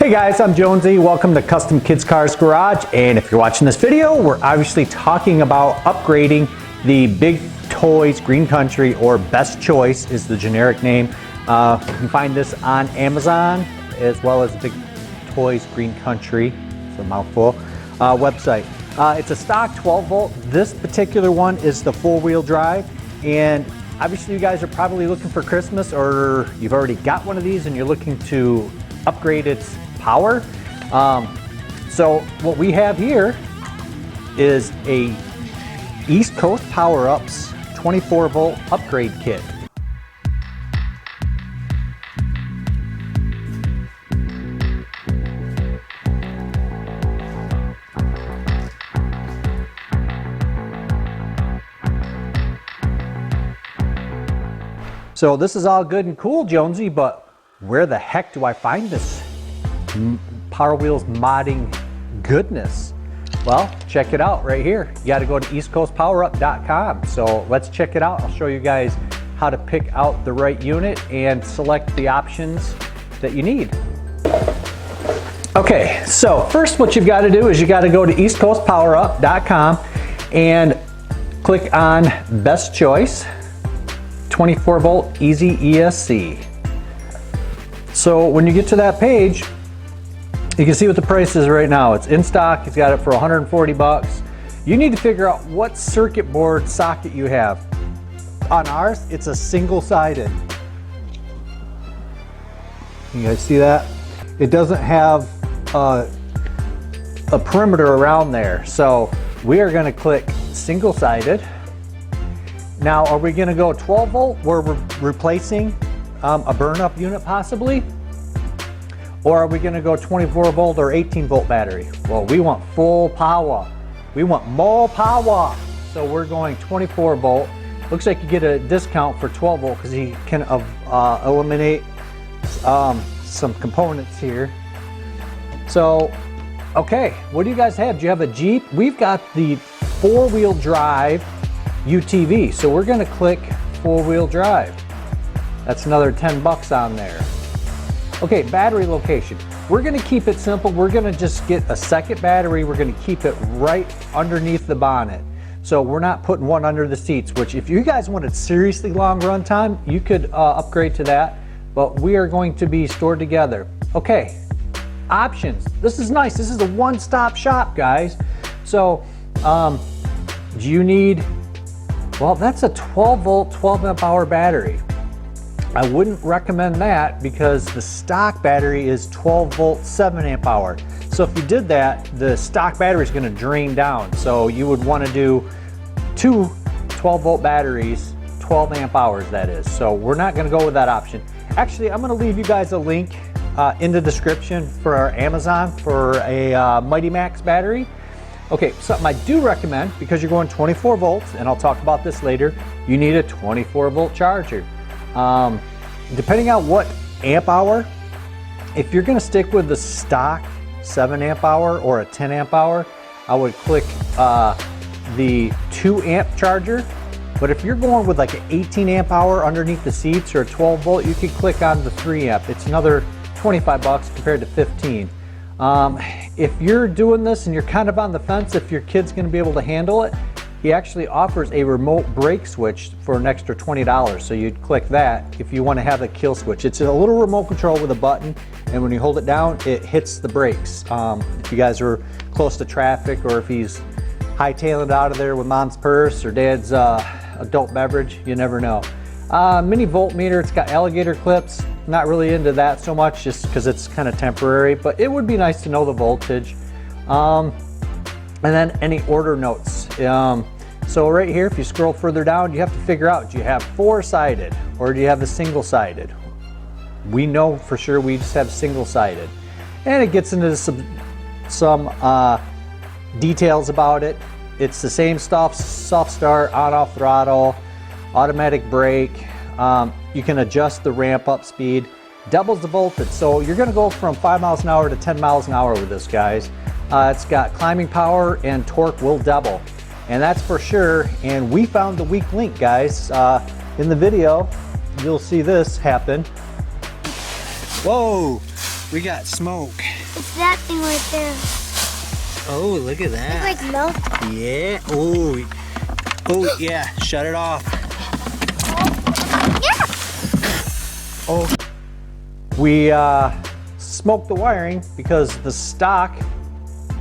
Hey guys, I'm Jonesy. Welcome to Custom Kids Cars Garage. And if you're watching this video, we're obviously talking about upgrading the Big Toys Green Country, or Best Choice is the generic name. You can find this on Amazon as well as Big Toys Green Country, it's a mouthful, website. It's a stock 12 volt. This particular one is the 4-wheel drive. And obviously you guys are probably looking for Christmas, or you've already got one of these and you're looking to upgrade its power. So what we have here is a East Coast Powerups 24 volt upgrade kit. So this is all good and cool, Jonesy, but where the heck do I find this Power Wheels modding goodness? Well, check it out right here. You got to go to eastcoastpowerup.com. So let's check it out. I'll show you guys how to pick out the right unit and select the options that you need. Okay, so first what you've got to do is you got to go to eastcoastpowerup.com and click on Best Choice 24 volt easy ESC. So when you get to that page, you can see what the price is right now. It's in stock. He's got it for 140 bucks. You need to figure out what circuit board socket you have. On ours, it's a single-sided. You guys see that? It doesn't have a perimeter around there. So we are going to click single-sided. Now, are we going to go 12 volt where we're replacing a burn-up unit possibly? Or are we going to go 24 volt or 18 volt battery? Well, we want full power. We want more power. So we're going 24 volt. Looks like you get a discount for 12 volt because he can eliminate some components here. So, okay, what do you guys have? Do you have a Jeep? We've got the 4-wheel drive UTV. So we're going to click 4-wheel drive. That's another 10 bucks on there. Okay, battery location. We're going to keep it simple. We're going to just get a second battery. We're going to keep it right underneath the bonnet. So we're not putting one under the seats, which if you guys wanted seriously long run time, you could upgrade to that. But we are going to be stored together. Okay, options. This is nice. This is a one-stop shop, guys. So do you need, well, that's a 12 volt, 12 amp hour battery. I wouldn't recommend that because the stock battery is 12 volt, 7 amp hour. So if you did that, the stock battery is going to drain down. So you would want to do two 12 volt batteries, 12 amp hours that is. So we're not going to go with that option. Actually, I'm going to leave you guys a link in the description for our Amazon for a Mighty Max battery. Okay, something I do recommend, because you're going 24 volts, and I'll talk about this later, you need a 24 volt charger. Depending on what amp hour, if you're going to stick with the stock 7 amp hour or a 10 amp hour, I would click the 2 amp charger. But if you're going with like an 18 amp hour underneath the seats or a 12 volt, you can click on the 3 amp. It's another 25 bucks compared to 15. If you're doing this and you're kind of on the fence if your kid's going to be able to handle it, he actually offers a remote brake switch for an extra $20. So you'd click that if you want to have a kill switch. It's a little remote control with a button, and when you hold it down, it hits the brakes. If you guys are close to traffic, or if he's hightailing it out of there with mom's purse or dad's adult beverage, you never know. Mini voltmeter, it's got alligator clips. Not really into that so much, just because it's kind of temporary, but it would be nice to know the voltage. And then any order notes. So right here, if you scroll further down, you have to figure out, do you have 4-sided or do you have a single-sided? We know for sure we just have single-sided. And it gets into some details about it. It's the same stuff: soft start, on-off throttle, automatic brake. You can adjust the ramp up speed, doubles the voltage. So you're going to go from 5 miles an hour to 10 miles an hour with this, guys. It's got climbing power, and torque will double, and that's for sure. And we found the weak link, guys. In the video, you'll see this happen. Whoa, we got smoke. It's that thing right there. Oh, look at that. It's like melting. Yeah. Oh. Oh, yeah. Shut it off. Yeah. Oh. We smoked the wiring because the stock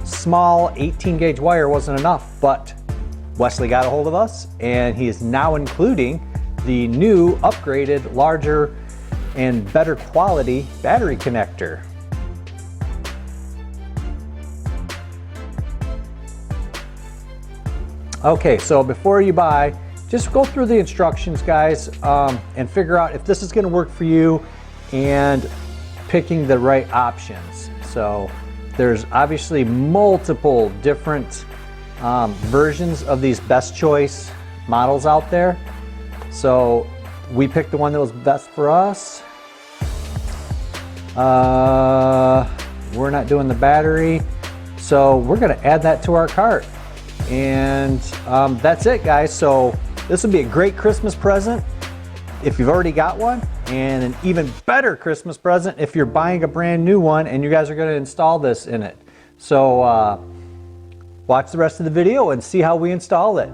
small 18 gauge wire wasn't enough, but Wesley got a hold of us and he is now including the new upgraded, larger and better quality battery connector. Okay, so before you buy, just go through the instructions, guys, and figure out if this is going to work for you and picking the right options. So there's obviously multiple different versions of these best choice models out there. So we picked the one that was best for us. We're not doing the battery, so we're going to add that to our cart. And that's it, guys. So this would be a great Christmas present if you've already got one, and an even better Christmas present if you're buying a brand new one and you guys are going to install this in it. So watch the rest of the video and see how we install it.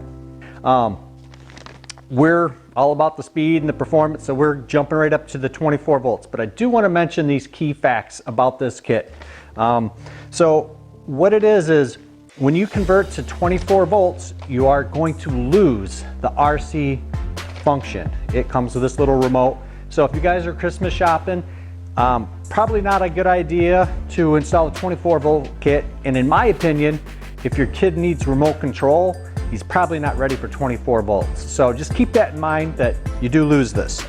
We're all about the speed and the performance, so we're jumping right up to the 24 volts. But I do want to mention these key facts about this kit. So what it is when you convert to 24 volts, you are going to lose the RC function. It comes with this little remote. So if you guys are Christmas shopping, probably not a good idea to install a 24 volt kit. And in my opinion, if your kid needs remote control, he's probably not ready for 24 volts. So just keep that in mind that you do lose this.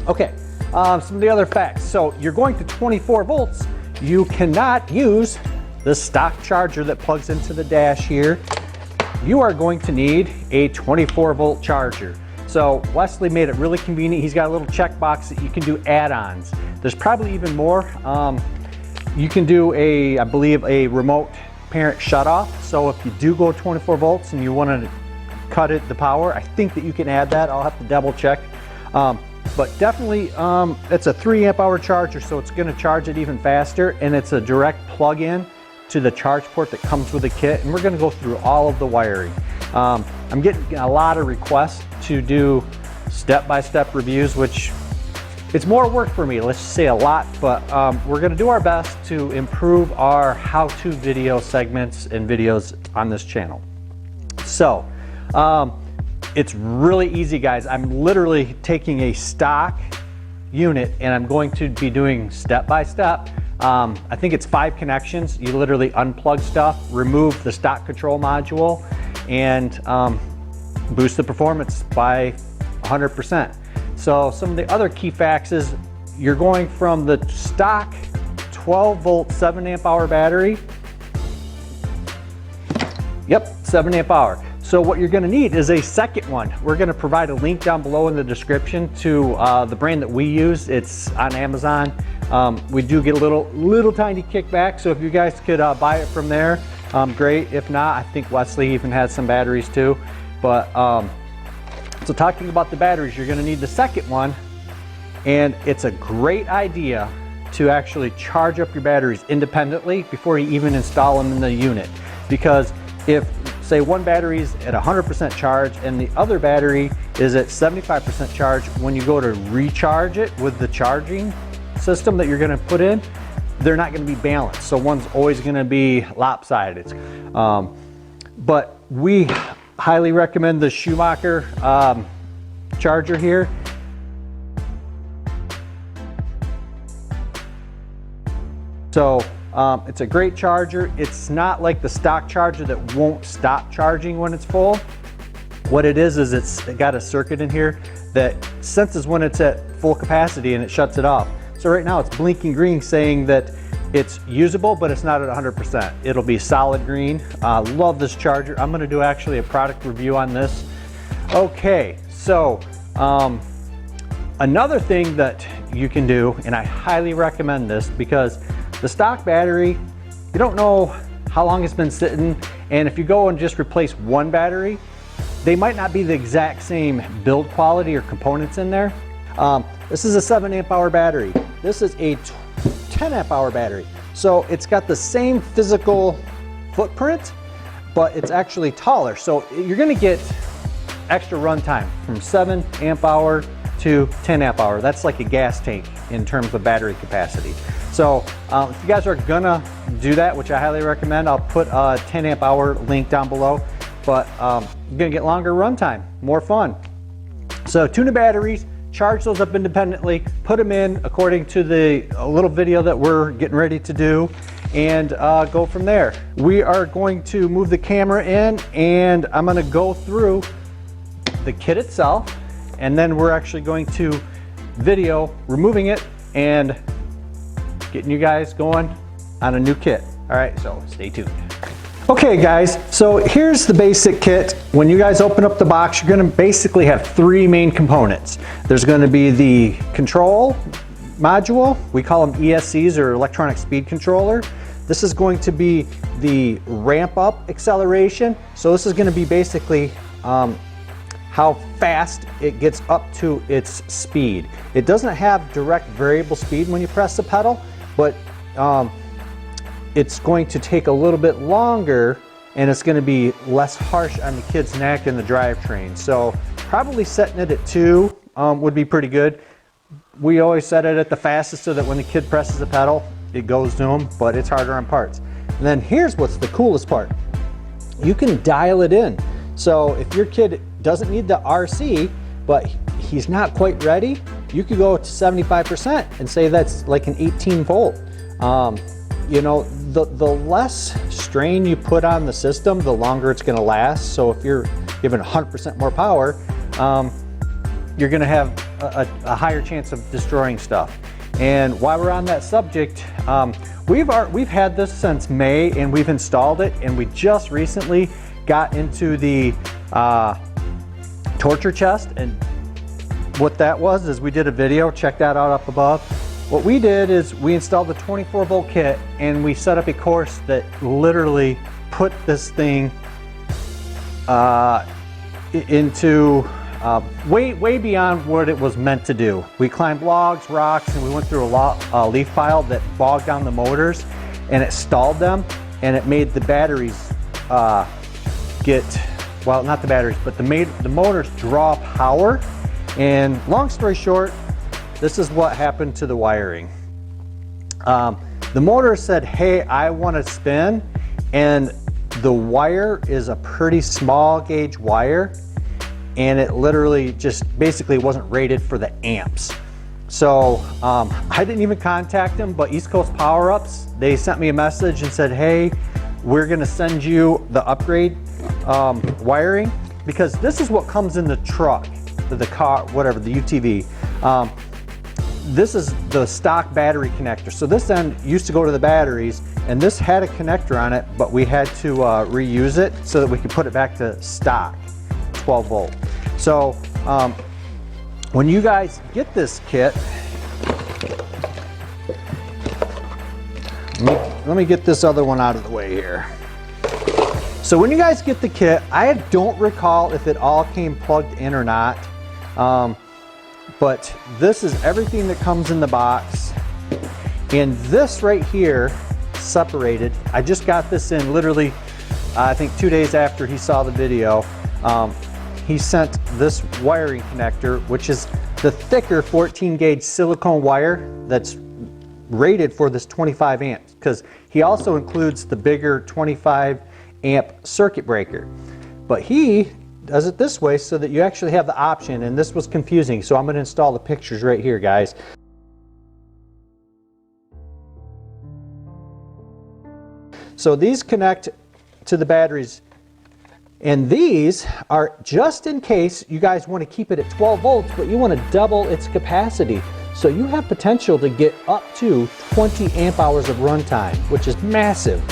Okay, some of the other facts. So you're going to 24 volts, you cannot use the stock charger that plugs into the dash here. You are going to need a 24 volt charger. So Wesley made it really convenient. He's got a little checkbox that you can do add-ons. There's probably even more. You can do I believe a remote parent shutoff. So if you do go 24 volts and you want to cut the power, I think that you can add that. I'll have to double check. But definitely it's a 3 amp hour charger, so it's going to charge it even faster, and it's a direct plug-in to the charge port that comes with the kit, and we're going to go through all of the wiring. I'm getting a lot of requests to do step-by-step reviews, which it's more work for me, let's just say a lot, but we're going to do our best to improve our how-to video segments and videos on this channel. So it's really easy, guys. I'm literally taking a stock unit and I'm going to be doing step-by-step. I think it's 5 connections. You literally unplug stuff, remove the stock control module, and boost the performance by 100%. So some of the other key facts is you're going from the stock 12 volt 7 amp hour battery. Yep, 7 amp hour. So what you're going to need is a second one. We're going to provide a link down below in the description to the brand that we use. It's on Amazon. We do get a little tiny kickback, so if you guys could buy it from there, great. If not, I think Wesley even has some batteries too. But so talking about the batteries, you're going to need the second one, and it's a great idea to actually charge up your batteries independently before you even install them in the unit. Because if, say, one battery is at 100% charge and the other battery is at 75% charge, when you go to recharge it with the charging system that you're going to put in, they're not going to be balanced. So one's always going to be lopsided. But we highly recommend the Schumacher charger here. So it's a great charger. It's not like the stock charger that won't stop charging when it's full. What it is it's got a circuit in here that senses when it's at full capacity and it shuts it off. So right now it's blinking green saying that it's usable, but it's not at 100%. It'll be solid green. Love this charger. I'm gonna do actually a product review on this. Okay, so another thing that you can do, and I highly recommend this, because the stock battery, you don't know how long it's been sitting, and if you go and just replace one battery, they might not be the exact same build quality or components in there. This is a 7 amp hour battery. This is a 10 amp hour battery. So it's got the same physical footprint, but it's actually taller. So you're gonna get extra runtime from 7 amp hour to 10 amp hour. That's like a gas tank in terms of battery capacity. So if you guys are gonna do that, which I highly recommend, I'll put a 10 amp hour link down below, but you're gonna get longer runtime, more fun. So tune the batteries, charge those up independently, put them in according to the little video that we're getting ready to do, and go from there. We are going to move the camera in, and I'm gonna go through the kit itself, and then we're actually going to video removing it and getting you guys going on a new kit. All right, so stay tuned. Okay guys, so here's the basic kit. When you guys open up the box, you're gonna basically have 3 main components. There's gonna be the control module. We call them ESCs, or electronic speed controller. This is going to be the ramp up acceleration. So this is gonna be basically how fast it gets up to its speed. It doesn't have direct variable speed when you press the pedal, but it's going to take a little bit longer, and it's going to be less harsh on the kid's neck and the drivetrain. So probably setting it at 2 would be pretty good. We always set it at the fastest so that when the kid presses the pedal, it goes to him, but it's harder on parts. And then here's what's the coolest part. You can dial it in. So if your kid doesn't need the RC, but he's not quite ready, you could go to 75% and say that's like an 18 volt. You know, the less strain you put on the system, the longer it's going to last. So if you're giving 100% more power, you're going to have a higher chance of destroying stuff. And while we're on that subject, we've had this since May, and we've installed it, and we just recently got into the torture chest. And what that was is we did a video, check that out up above. What we did is we installed the 24 volt kit, and we set up a course that literally put this thing into way beyond what it was meant to do. We climbed logs, rocks, and we went through a leaf pile that bogged down the motors, and it stalled them, and it made the batteries well, not the batteries, but the motors draw power. And long story short, this is what happened to the wiring. The motor said, hey, I want to spin, and the wire is a pretty small gauge wire, and it literally just basically wasn't rated for the amps. So I didn't even contact them, but East Coast Powerups, they sent me a message and said, hey, we're gonna send you the upgrade wiring, because this is what comes in the truck, the car, whatever, the UTV. This is the stock battery connector. So this end used to go to the batteries, and this had a connector on it, but we had to reuse it so that we could put it back to stock, 12 volt. So when you guys get this kit, let me get this other one out of the way here. So when you guys get the kit, I don't recall if it all came plugged in or not. But this is everything that comes in the box, and this right here separated. I just got this in literally I think 2 days after he saw the video. He sent this wiring connector, which is the thicker 14 gauge silicone wire that's rated for this 25 amps, because he also includes the bigger 25 amp circuit breaker, but he does it this way so that you actually have the option. And this was confusing, so I'm going to install the pictures right here, guys. So these connect to the batteries, and these are just in case you guys want to keep it at 12 volts, but you want to double its capacity. So you have potential to get up to 20 amp hours of runtime, which is massive.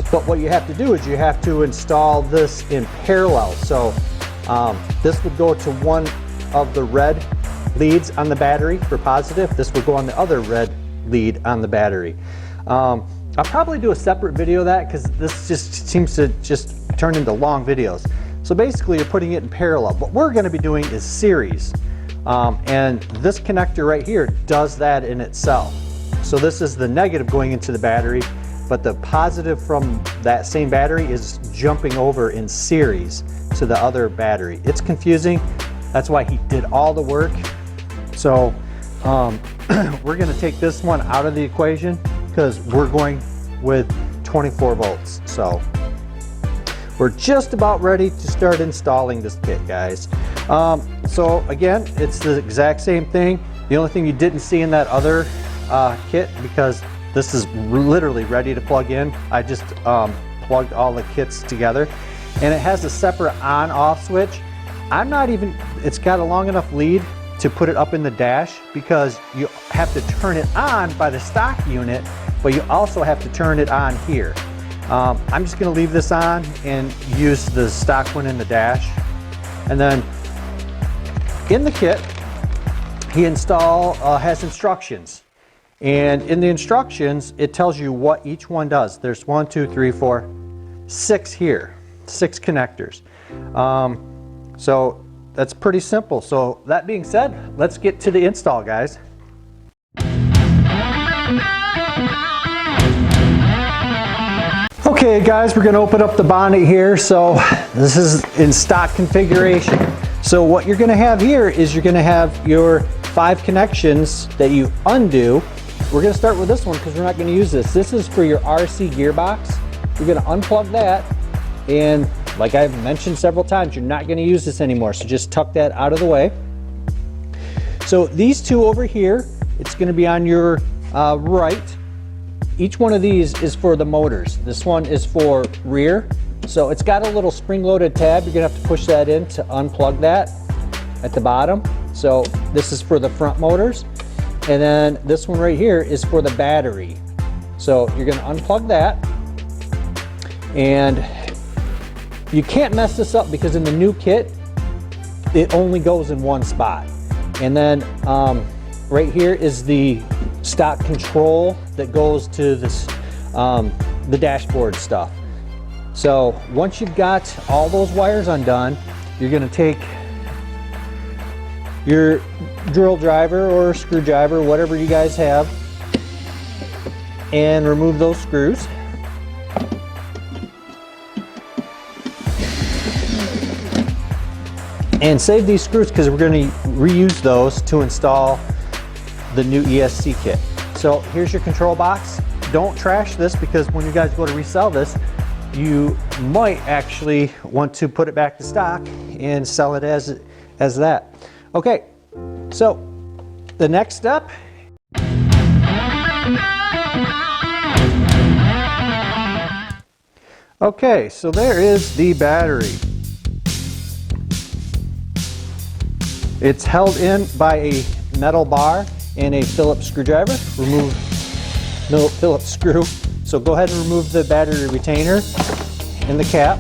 But what you have to do is you have to install this in parallel. So this would go to one of the red leads on the battery for positive. This will go on the other red lead on the battery. I'll probably do a separate video of that, because this just seems to just turn into long videos. So basically you're putting it in parallel. What we're going to be doing is series. And this connector right here does that in itself. So this is the negative going into the battery, but the positive from that same battery is jumping over in series to the other battery. It's confusing. That's why he did all the work. So we're gonna take this one out of the equation because we're going with 24 volts. So we're just about ready to start installing this kit, guys. So again, it's the exact same thing. The only thing you didn't see in that other kit, because this is literally ready to plug in. I just plugged all the kits together, and it has a separate on-off switch. It's got a long enough lead to put it up in the dash because you have to turn it on by the stock unit, but you also have to turn it on here. I'm just gonna leave this on and use the stock one in the dash. And then in the kit, he has instructions. And in the instructions, it tells you what each one does. There's 1, 2, 3, 4, 6 here, 6 connectors. So that's pretty simple. So that being said, let's get to the install, guys. Okay guys, we're gonna open up the bonnet here. So this is in stock configuration. So what you're gonna have here is you're gonna have your 5 connections that you undo. We're gonna start with this one because we're not gonna use this. This is for your RC gearbox. You're gonna unplug that, and like I've mentioned several times, you're not gonna use this anymore. So just tuck that out of the way. So these 2 over here, it's gonna be on your right. Each one of these is for the motors. This one is for rear. So it's got a little spring-loaded tab. You're gonna have to push that in to unplug that at the bottom. So this is for the front motors. And then this one right here is for the battery. So you're gonna unplug that. And you can't mess this up because in the new kit, it only goes in one spot. And then right here is the stock control that goes to this, the dashboard stuff. So once you've got all those wires undone, you're gonna take your drill driver or screwdriver, whatever you guys have, and remove those screws. And save these screws because we're going to reuse those to install the new ESC kit. So here's your control box. Don't trash this because when you guys go to resell this, you might actually want to put it back to stock and sell it as that. Okay, so the next step. Okay, so there is the battery. It's held in by a metal bar and a Phillips screwdriver. Remove Phillips screw. So go ahead and remove the battery retainer and the cap.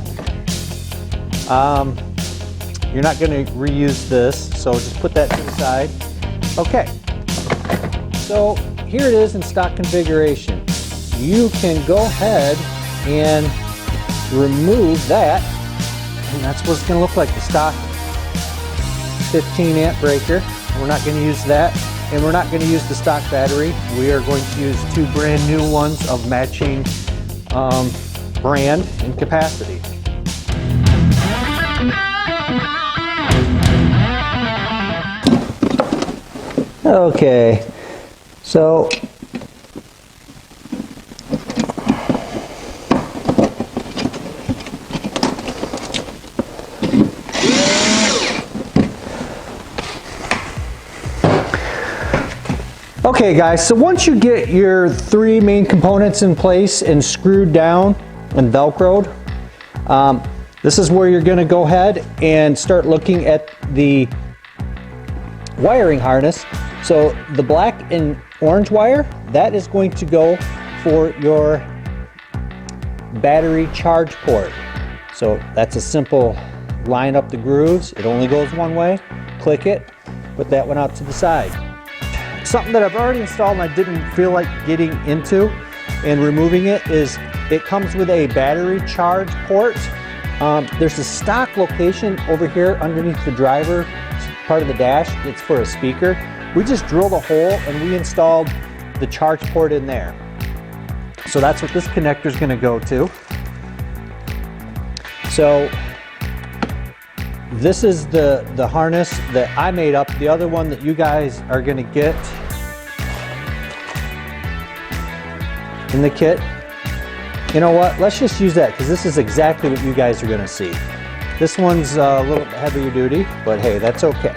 You're not going to reuse this, so just put that to the side. Okay, so here it is in stock configuration. You can go ahead and remove that, and that's what it's going to look like, the stock 15 amp breaker. We're not going to use that, and we're not going to use the stock battery. We are going to use 2 brand new ones of matching brand and capacity. Okay, so okay guys, so once you get your 3 main components in place and screwed down and velcroed, this is where you're going to go ahead and start looking at the wiring harness. So the black and orange wire, that is going to go for your battery charge port. So that's a simple line up the grooves. It only goes one way. Click it, put that one out to the side. Something that I've already installed and I didn't feel like getting into and removing it is it comes with a battery charge port. There's a stock location over here underneath the driver part of the dash. It's for a speaker. We just drilled a hole and we installed the charge port in there. So that's what this connector is going to go to. So this is the harness that I made up. The other one that you guys are going to get in the kit, you know what, let's just use that because this is exactly what you guys are going to see. This one's a little bit heavier duty, but hey, that's okay.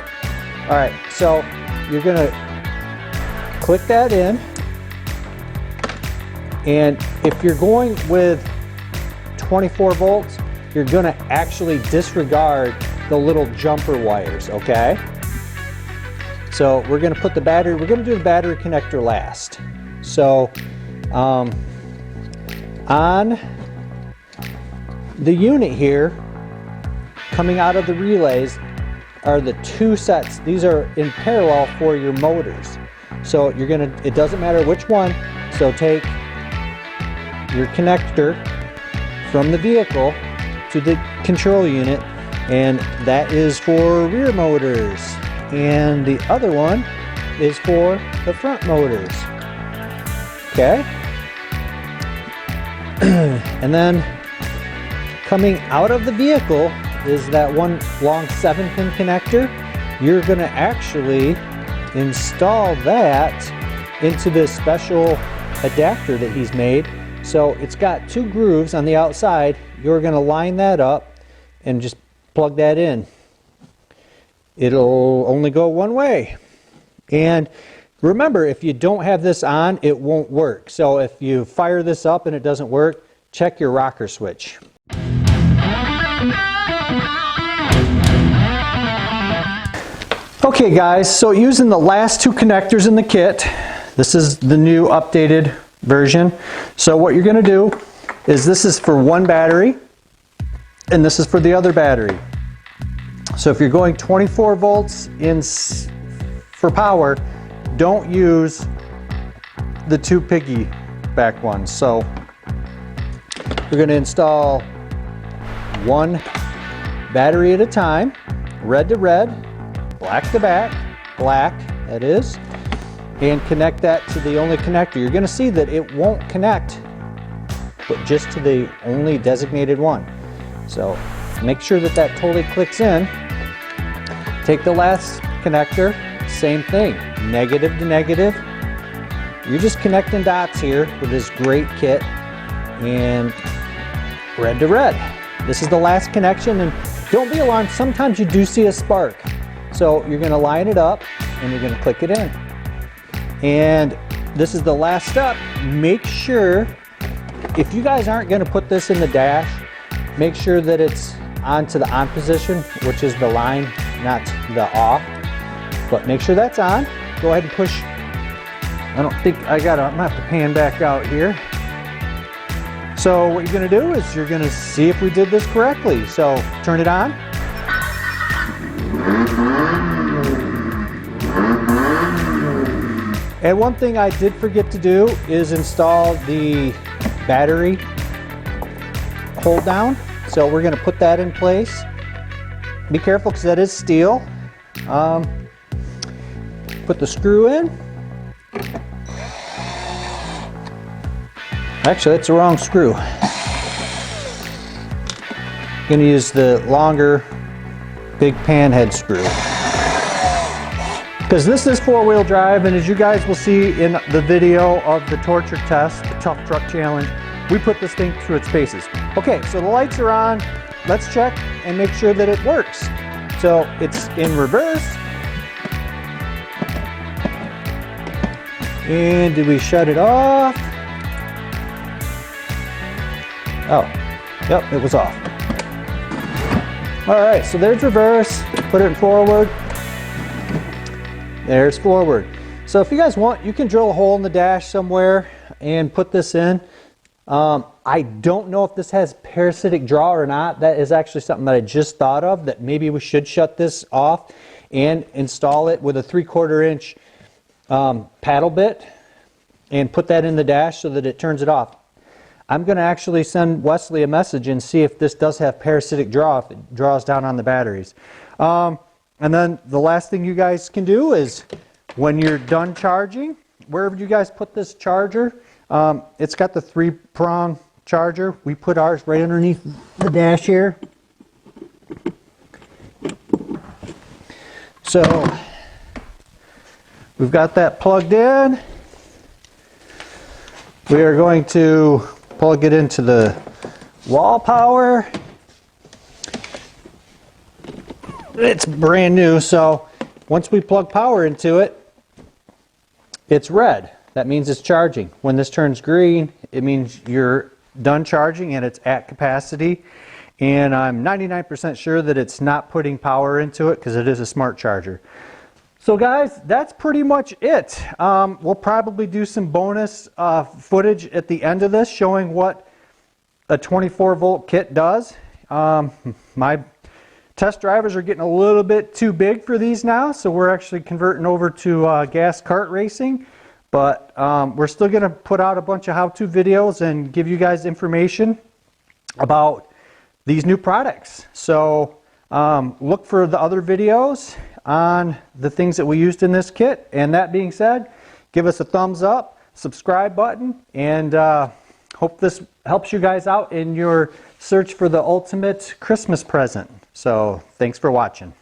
All right, so you're going to click that in, and if you're going with 24 volts, you're going to actually disregard the little jumper wires, okay? So we're going to put the battery, we're going to do the battery connector last. So on the unit here, coming out of the relays are the two sets. These are in parallel for your motors. So you're going to, it doesn't matter which one, so take your connector from the vehicle to the control unit, and that is for rear motors, and the other one is for the front motors. Okay? And then coming out of the vehicle is that one long 7-pin connector. You're going to actually install that into this special adapter that he's made. So it's got two grooves on the outside. You're going to line that up and just plug that in. It'll only go one way. And remember, if you don't have this on, it won't work. So if you fire this up and it doesn't work, check your rocker switch. Okay guys, so using the last two connectors in the kit, this is the new updated version. So what you're going to do is, this is for one battery and this is for the other battery. So if you're going 24 volts in for power, don't use the two piggyback ones. So we're going to install one battery at a time, red to red, black to black, that is, and connect that to the only connector. You're going to see that it won't connect, but just to the only designated one. So make sure that that totally clicks in. Take the last connector, same thing, negative to negative. You're just connecting dots here with this great kit, and red to red. This is the last connection, and don't be alarmed, sometimes you do see a spark. So you're going to line it up and you're going to click it in. And this is the last step. Make sure, if you guys aren't going to put this in the dash, make sure that it's onto the on position, which is the line, not the off. But make sure that's on. Go ahead and push. I don't think I'm gonna have to pan back out here. So what you're gonna do is you're gonna see if we did this correctly. So turn it on. And one thing I did forget to do is install the battery hold down. So we're going to put that in place. Be careful because that is steel. Put the screw in. Actually, that's the wrong screw. I'm going to use the longer big pan head screw. Because this is 4-wheel drive, and as you guys will see in the video of the torture test, the tough truck challenge, we put this thing through its paces. Okay, so the lights are on. Let's check and make sure that it works. So it's in reverse. And did we shut it off? Oh, yep, it was off. All right, so there's reverse. Put it in forward. There's forward. So if you guys want, you can drill a hole in the dash somewhere and put this in. I don't know if this has parasitic draw or not. That is actually something that I just thought of, that maybe we should shut this off and install it with a 3/4 inch paddle bit and put that in the dash so that it turns it off. I'm going to actually send Wesley a message and see if this does have parasitic draw, if it draws down on the batteries. And then the last thing you guys can do is, when you're done charging wherever you guys put this charger, it's got the 3-prong charger. We put ours right underneath the dash here. So we've got that plugged in. We are going to plug it into the wall power. It's brand new, so once we plug power into it, it's red. That means it's charging. When this turns green, it means you're done charging and it's at capacity. And I'm 99% sure that it's not putting power into it because it is a smart charger. So guys, that's pretty much it. We'll probably do some bonus footage at the end of this showing what a 24-volt kit does. My test drivers are getting a little bit too big for these now, so we're actually converting over to gas kart racing. But we're still going to put out a bunch of how-to videos and give you guys information about these new products. So look for the other videos on the things that we used in this kit. And that being said, give us a thumbs up, subscribe button, and hope this helps you guys out in your search for the ultimate Christmas present. So thanks for watching.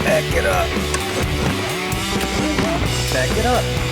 Back it up. Back it up.